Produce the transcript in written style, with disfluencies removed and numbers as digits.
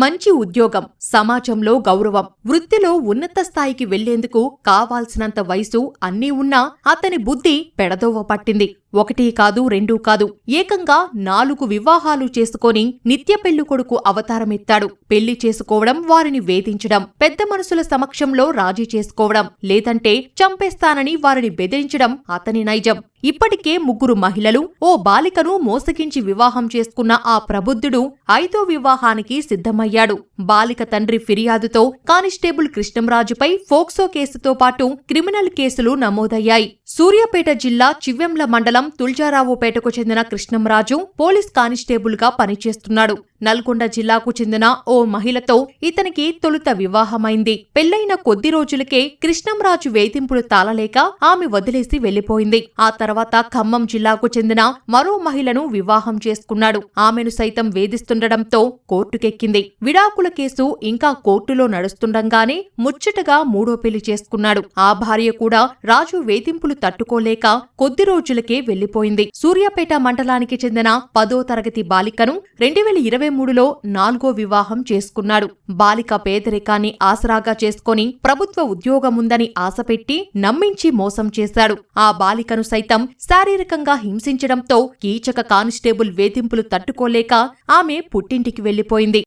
మంచి ఉద్యోగం, సమాజంలో గౌరవం, వృత్తిలో ఉన్నత స్థాయికి వెళ్లేందుకు కావాల్సినంత వయసు అన్నీ ఉన్నా అతని బుద్ధి పెడదోవ పట్టింది. 1 కాదు 2 కాదు, ఏకంగా 4 వివాహాలు చేసుకొని నిత్య పెళ్ళికొడుకు అవతారమెత్తాడు. పెళ్లి చేసుకోవడం, వారిని వేధించడం, పెద్ద మనుషుల సమక్షంలో రాజీ చేసుకోవడం, లేదంటే చంపేస్తానని వారిని బెదిరించడం అతని నైజం. ఇప్పటికే 3 మహిళలు, ఓ బాలికను మోసగించి వివాహం చేసుకున్న ఆ ప్రబుద్ధుడు 5వ వివాహానికి సిద్ధమయ్యాడు. బాలిక తండ్రి ఫిర్యాదుతో కానిస్టేబుల్ కృష్ణంరాజుపై ఫోక్సో కేసుతో పాటు క్రిమినల్ కేసులు నమోదయ్యాయి. సూర్యాపేట జిల్లా చివ్వెంల మండలం తుల్జారావుపేటకు చెందిన కృష్ణంరాజు పోలీస్ కానిస్టేబుల్ గా పనిచేస్తున్నాడు. నల్గొండ జిల్లాకు చెందిన ఓ మహిళతో ఇతనికి తొలుత వివాహమైంది. పెళ్లైన కొద్ది రోజులకే కృష్ణంరాజు వేధింపులు తాళలేక ఆమె వదిలేసి వెళ్లిపోయింది. ఆ తర్వాత ఖమ్మం జిల్లాకు చెందిన మరో మహిళను వివాహం చేసుకున్నాడు. ఆమెను సైతం వేధిస్తుండటంతో కోర్టుకెక్కింది. విడాకుల కేసు ఇంకా కోర్టులో నడుస్తుండగానే ముచ్చటగా 3వ పెళ్లి చేసుకున్నాడు. ఆ భార్య కూడా రాజు వేధింపులు తట్టుకోలేక కొద్ది రోజులకే వెళ్లిపోయింది. సూర్యాపేట మండలానికి చెందిన 10వ తరగతి బాలికను 2023లో 4వ వివాహం చేసుకున్నాడు. బాలిక పేదరికాన్ని ఆసరాగా చేసుకుని ప్రభుత్వ ఉద్యోగముందని ఆశపెట్టి నమ్మించి మోసం చేశాడు. ఆ బాలికను సైతం శారీరకంగా హింసించడంతో కీచక కానిస్టేబుల్ వేధింపులు తట్టుకోలేక ఆమె పుట్టింటికి వెళ్లిపోయింది.